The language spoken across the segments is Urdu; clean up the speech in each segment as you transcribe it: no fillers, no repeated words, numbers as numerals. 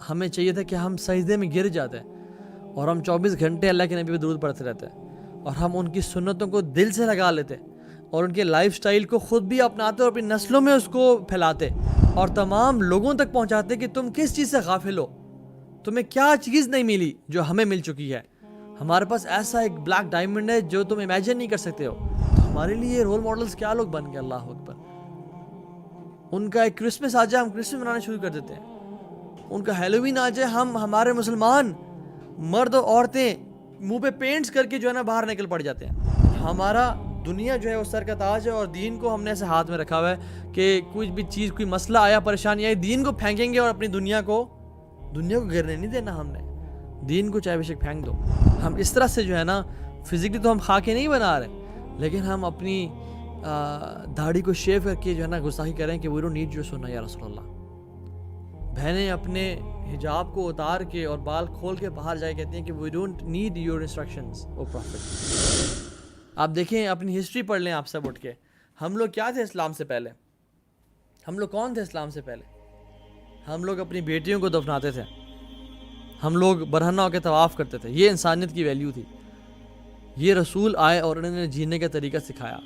ہمیں چاہیے تھا کہ ہم سجدے میں گر جاتے اور ہم 24 گھنٹے اللہ کے نبی پہ درود پڑھتے رہتے اور ہم ان کی سنتوں کو دل سے لگا لیتے اور ان کے لائف سٹائل کو خود بھی اپناتے اور اپنی نسلوں میں اس کو پھیلاتے اور تمام لوگوں تک پہنچاتے کہ تم کس چیز سے غافل ہو، تمہیں کیا چیز نہیں ملی جو ہمیں مل چکی ہے، ہمارے پاس ایسا ایک بلیک ڈائمنڈ ہے جو تم امیجن نہیں کر سکتے ہو۔ تو ہمارے لیے رول ماڈلز کیا لوگ بن گئے، اللہ اکبر۔ ان کا ایک کرسمس آ جائے ہم کرسمس منانا شروع کر دیتے ہیں، ان کا ہیلووین آ جائے ہمارے مسلمان مرد اور عورتیں منہ پہ پینٹس کر کے جو ہے نا باہر نکل پڑ جاتے ہیں۔ ہمارا دنیا جو ہے وہ سر کا تاج ہے اور دین کو ہم نے ایسے ہاتھ میں رکھا ہوا ہے کہ کوئی بھی چیز، کوئی مسئلہ آیا، پریشانی آئی، دین کو پھینکیں گے اور اپنی دنیا کو گرنے نہیں دینا۔ ہم نے دین کو چاہے بے شک پھینک دو۔ ہم اس طرح سے جو ہے نا فزیکلی تو ہم خاکے نہیں بنا رہے، لیکن ہم اپنی داڑھی کو شیو کر کے جو ہے نا گستاخی کریں کہ وی ڈونٹ نیڈ یور سنہ یا رسول اللہ۔ بہنیں اپنے حجاب کو اتار کے اور بال کھول کے باہر جائے کہتی ہیں کہ we don't need your instructions او پروفٹ۔ آپ دیکھیں، اپنی ہسٹری پڑھ لیں آپ سب اٹھ کے، ہم لوگ کیا تھے اسلام سے پہلے؟ ہم لوگ کون تھے اسلام سے پہلے؟ ہم لوگ اپنی بیٹیوں کو دفناتے تھے، ہم لوگ برہنہ ہو کے طواف کرتے تھے۔ یہ انسانیت کی ویلیو تھی۔ یہ رسول آئے اور انہوں نے جینے کا طریقہ سکھایا،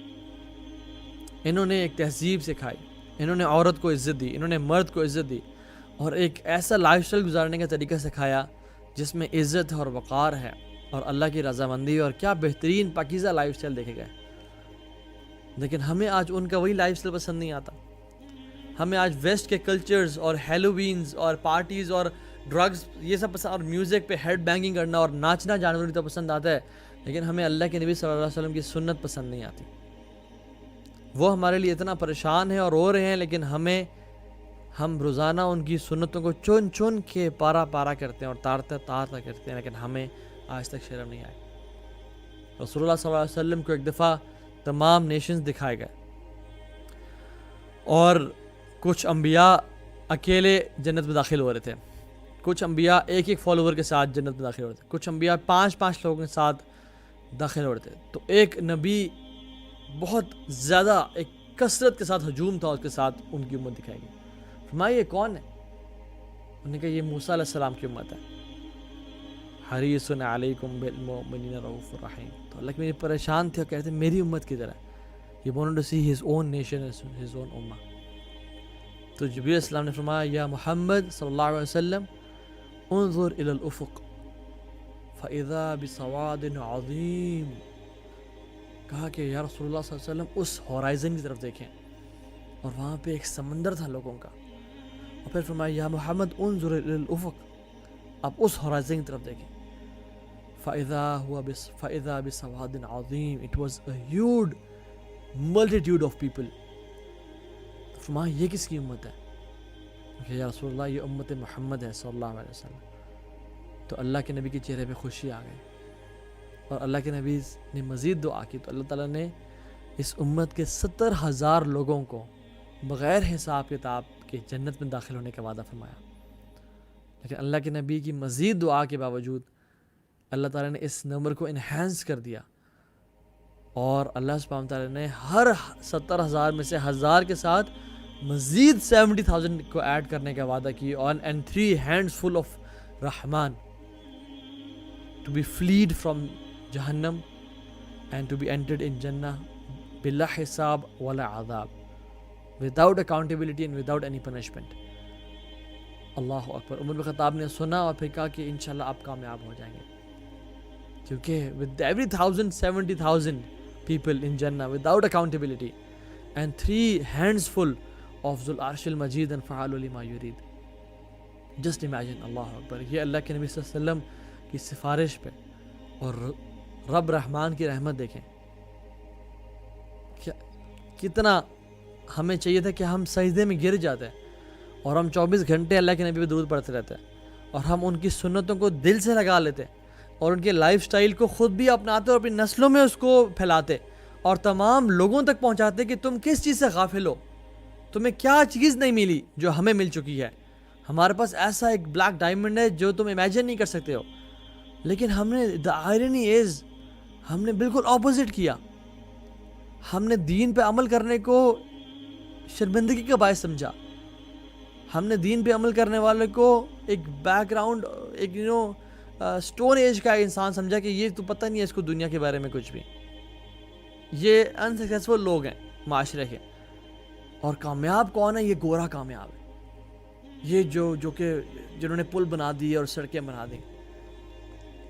انہوں نے ایک تہذیب سکھائی، انہوں نے عورت کو عزت دی، انہوں نے مرد کو عزت دی اور ایک ایسا لائف سٹائل گزارنے کا طریقہ سکھایا جس میں عزت اور وقار ہے اور اللہ کی رضامندی، اور کیا بہترین پاکیزہ لائف سٹائل دیکھے گئے۔ لیکن ہمیں آج ان کا وہی لائف سٹائل پسند نہیں آتا۔ ہمیں آج ویسٹ کے کلچرز اور ہیلووینز اور پارٹیز اور ڈرگز یہ سب پسند، اور میوزک پہ ہیڈ بینگنگ کرنا اور ناچنا جانوری تو پسند آتا ہے، لیکن ہمیں اللہ کے نبی صلی اللہ علیہ وسلم کی سنت پسند نہیں آتی۔ وہ ہمارے لیے اتنا پریشان ہیں اور رو رہے ہیں، لیکن ہم روزانہ ان کی سنتوں کو چن چن کے پارا پارا کرتے ہیں اور تارتا کرتے ہیں، لیکن ہمیں آج تک شرم نہیں آئی۔ رسول اللہ صلی اللہ علیہ وسلم کو ایک دفعہ تمام نیشنز دکھائے گئے اور کچھ انبیاء اکیلے جنت میں داخل ہو رہے تھے، کچھ انبیاء ایک ایک فالوور کے ساتھ جنت میں داخل ہو رہے تھے، کچھ انبیاء 5 لوگوں کے ساتھ داخل ہو رہے تھے۔ تو ایک نبی بہت زیادہ ایک کثرت کے ساتھ ہجوم تھا اس کے ساتھ، ان کی امت دکھائی گئی۔ فرمایا یہ کون ہے؟ انہوں نے کہا یہ موسیٰ علیہ السلام کی امت ہے۔ حریص علیکم بالمؤمنین رؤوف الرحیم۔ تو اللہ کے میری پریشان تھے اور کہتے ہیں میری امت کدھر ہے؟ He wanted to see his own nation, his own ummah۔ تو جبریل علیہ السلام نے فرمایا یا محمد صلی اللہ علیہ وسلم انظر الى الافق فاذا بسواد عظیم۔ کہا کہ یا رسول اللہ صلی اللہ علیہ وسلم اس ہورائزن کی طرف دیکھیں، اور وہاں پہ ایک سمندر تھا لوگوں کا، اور پھر فرمایا یا محمد انظر الى الافق، آپ اس ہورائزن کی طرف دیکھیں، فاذا بسواد عظیم، it was a huge multitude of people۔ فرمایا یہ کس کی امت ہے؟ کہ یا رسول اللہ یہ امت محمد ہے صلی اللہ علیہ وسلم۔ تو اللہ کے نبی کے چہرے پہ خوشی آ گئی، اور اللہ کے نبی نے مزید دعا کی تو اللہ تعالیٰ نے اس امت کے 70,000 لوگوں کو بغیر حساب کتاب کے جنت میں داخل ہونے کا وعدہ فرمایا۔ لیکن اللہ کے نبی کی مزید دعا کے باوجود اللہ تعالیٰ نے اس نمبر کو انہینس کر دیا، اور اللہ سبحانہ وتعالیٰ نے ہر 70,000 میں سے 1,000 کے ساتھ مزید 70,000 کو ایڈ کرنے کا وعدہ کی، and 3 hands full of Rahman to be freed from جہنم and to be entered in جنہ بلا حساب ولا عذاب، without accountability and without any punishment۔ اللہ اکبر۔ عمر بن خطاب نے سنا اور پھر کہا کہ انشاءاللہ آپ کامیاب ہو جائیں گے، کیونکہ with every 70,000 people in Jannah without accountability and 3 hands full of Zul Arsh al-Majid and Fa'alu lima yurid۔ Just imagine، اللہ اکبر۔ یہ اللہ کے نبی صلی اللہ علیہ وسلم کی سفارش پہ اور رب رحمان کی رحمت دیکھیں، کتنا ہمیں چاہیے تھا کہ ہم سجدے میں گر جاتے اور ہم 24 گھنٹے اللہ کے نبی پہ درود پڑھتے رہتے اور ہم ان کی سنتوں کو دل سے لگا لیتے اور ان کے لائف سٹائل کو خود بھی اپناتے اور اپنی نسلوں میں اس کو پھیلاتے اور تمام لوگوں تک پہنچاتے کہ تم کس چیز سے غافل ہو، تمہیں کیا چیز نہیں ملی جو ہمیں مل چکی ہے، ہمارے پاس ایسا ایک بلیک ڈائمنڈ ہے جو تم امیجن نہیں کر سکتے ہو۔ لیکن ہم نے the irony is ہم نے بالکل اپوزٹ کیا، ہم نے دین پہ عمل کرنے کو شرمندگی کا باعث سمجھا، ہم نے دین پہ عمل کرنے والے کو ایک بیک گراؤنڈ، ایک اسٹون ایج کا انسان سمجھا کہ یہ تو پتہ نہیں ہے اس کو دنیا کے بارے میں کچھ بھی، یہ انسکسیسفل لوگ ہیں معاشرے کے، اور کامیاب کون ہے؟ یہ گورا کامیاب ہے، یہ جو کہ جنہوں نے پل بنا دیے اور سڑکیں بنا دی.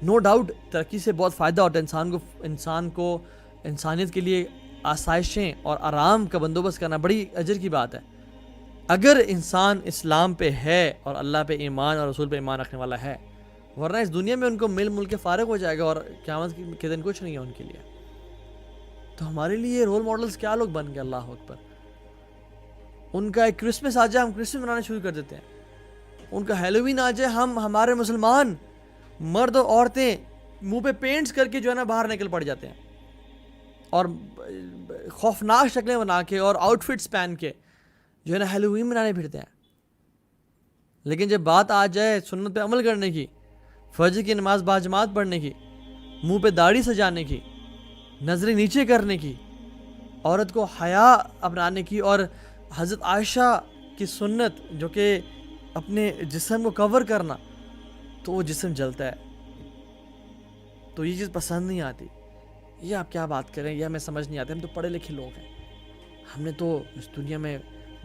نو ڈاؤٹ ترقی سے بہت فائدہ ہوتا ہے انسان کو انسانیت کے لیے آسائشیں اور آرام کا بندوبست کرنا بڑی اجر کی بات ہے، اگر انسان اسلام پہ ہے اور اللہ پہ ایمان اور رسول پہ ایمان رکھنے والا ہے، ورنہ اس دنیا میں ان کو مل کے فارغ ہو جائے گا اور قیامت کے دن کچھ نہیں ہے ان کے لیے. تو ہمارے لیے رول ماڈلز کیا لوگ بن گئے، اللہ اکبر. ان کا ایک کرسمس آ جائے ہم کرسمس منانا شروع کر دیتے ہیں، ان کا ہیلووین آ جائے ہمارے مسلمان مرد اور عورتیں منہ پہ پینٹس کر کے جو ہے نا باہر نکل پڑ جاتے ہیں اور خوفناک شکلیں بنا کے اور آؤٹ فٹس پہن کے جو ہے نا ہیلووین منانے پھرتے ہیں. لیکن جب بات آ جائے سنت پہ عمل کرنے کی، فجر کی نماز باجماعت پڑھنے کی، منہ پہ داڑھی سجانے کی، نظریں نیچے کرنے کی، عورت کو حیا اپنانے کی، اور حضرت عائشہ کی سنت جو کہ اپنے جسم کو کور کرنا، تو وہ جسم جلتا ہے. تو یہ چیز پسند نہیں آتی. یہ آپ کیا بات کریں، یہ ہمیں سمجھ نہیں آتے. ہم تو پڑھے لکھے لوگ ہیں، ہم نے تو اس دنیا میں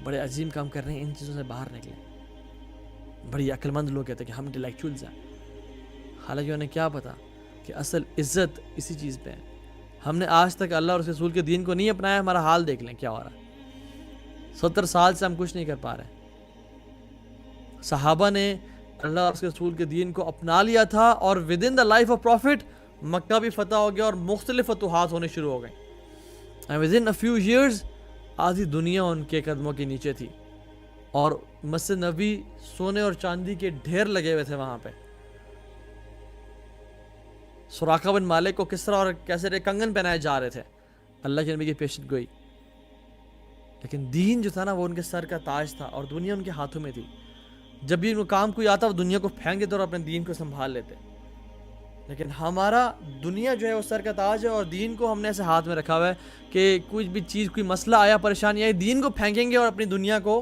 بڑے عظیم کام کر رہے ہیں، ان چیزوں سے باہر نکلیں. بڑی عقل مند لوگ کہتے ہیں کہ ہم انٹلیکچوئلز ہیں، حالانکہ انہیں کیا پتا کہ اصل عزت اسی چیز پہ ہے. ہم نے آج تک اللہ اور اس رسول کے دین کو نہیں اپنایا. ہمارا حال دیکھ لیں کیا ہو رہا ہے. 70 سال سے ہم کچھ نہیں کر پا رہے. صحابہ نے اللہ اور اس کے رسول کے دین کو اپنا لیا تھا، اور with in the life of profit Makkah بھی فتح ہو گیا اور مختلف فتوحات ہونے شروع ہو گئیں. And with in a few years آدھی دنیا ان کے قدموں کے نیچے تھی، اور مسجد نبوی سونے اور چاندی کے ڈھیر لگے ہوئے تھے وہاں پہ. سراقہ بن مالک کو کس طرح اور کیسے کنگن پہنائے جا رہے تھے اللہ کے نبی کی پیشن گوئی. لیکن دین جو تھا نا وہ ان کے سر کا تاج تھا، اور دنیا ان کے ہاتھوں میں تھی. جب بھی ان کو کام کوئی آتا وہ دنیا کو پھینک دیتے اور اپنے دین کو سنبھال لیتے. لیکن ہمارا دنیا جو ہے وہ سر کا تاج ہے، اور دین کو ہم نے ایسے ہاتھ میں رکھا ہوا ہے کہ کچھ بھی چیز، کوئی مسئلہ آیا، پریشانی آئی، دین کو پھینکیں گے اور اپنی دنیا کو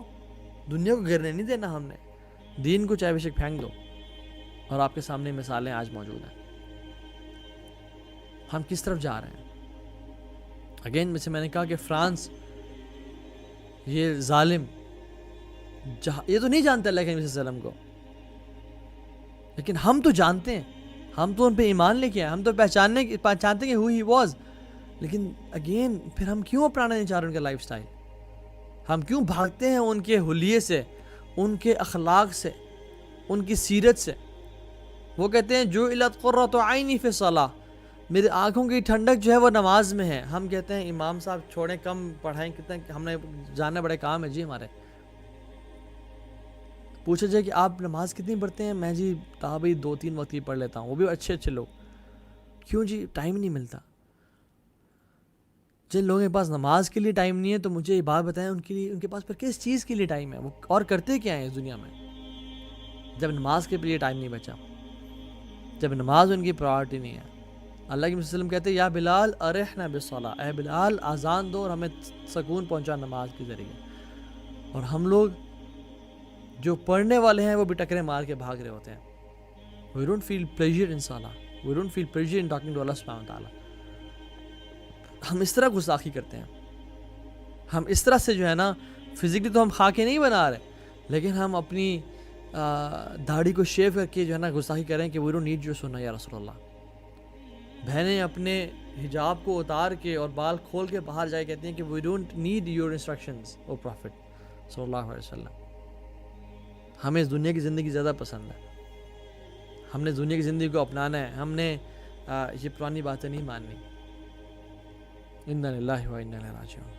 گرنے نہیں دینا. ہم نے دین کو چاہے بے شک پھینک دو. اور آپ کے سامنے مثالیں آج موجود ہیں. ہم کس طرف جا رہے ہیں؟ اگین جیسے میں نے کہا کہ فرانس، یہ ظالم یہ تو نہیں جانتے اللہ کے نبی صلی اللہ علیہ وسلم کو، لیکن ہم تو جانتے ہیں. ہم تو ان پہ ایمان لے کے آئے، ہم تو پہچانتے ہیں کہ who he was. لیکن اگین پھر ہم کیوں اپنانا نہیں چاہ رہے ان کا لائف سٹائل؟ ہم کیوں بھاگتے ہیں ان کے حلیے سے، ان کے اخلاق سے، ان کی سیرت سے؟ وہ کہتے ہیں جو علت قرۃ عینی فی الصلاۃ، میری آنکھوں کی ٹھنڈک جو ہے وہ نماز میں ہے. ہم کہتے ہیں امام صاحب چھوڑیں، کم پڑھائیں، کتنے ہم نے جاننے بڑے کام ہے جی ہمارے. پوچھا جائے کہ آپ نماز کتنی پڑھتے ہیں؟ میں جی بھائی 2-3 وقت کی پڑھ لیتا ہوں، وہ بھی اچھے لوگ. کیوں جی؟ ٹائم نہیں ملتا. جن لوگوں کے پاس نماز کے لیے ٹائم نہیں ہے تو مجھے یہ بات بتائیں ان کے پاس پھر کس چیز کے لیے ٹائم ہے؟ وہ اور کرتے کیا ہیں اس دنیا میں جب نماز کے لیے ٹائم نہیں بچا، جب نماز ان کی پرائورٹی نہیں ہے؟ اللہ کے وسلم کہتے ہیں یا بلال ارحنا بالصلاۃ، اے بلال اذان دو اور ہمیں سکون پہنچا نماز کے ذریعے. اور ہم لوگ جو پڑھنے والے ہیں وہ بھی ٹکرے مار کے بھاگ رہے ہوتے ہیں. We don't feel pleasure in salah. We don't feel pleasure in talking to Allah subhanahu wa ta'ala. ہم اس طرح گستاخی کرتے ہیں. ہم اس طرح سے جو ہے نا فزیکلی تو ہم خاکے نہیں بنا رہے، لیکن ہم اپنی داڑھی کو شیو کر کے جو ہے نا گستاخی کریں کہ we don't need your sunnah یا رسول اللہ. بہنیں اپنے حجاب کو اتار کے اور بال کھول کے باہر جائے کہتے ہیں کہ we don't need your instructions O prophet صلی اللہ علیہ وسلم. ہمیں اس دنیا کی زندگی زیادہ پسند ہے، ہم نے دنیا کی زندگی کو اپنانا ہے. ہم نے یہ پرانی باتیں نہیں ماننی. انا للہ و انا الیہ راجعون.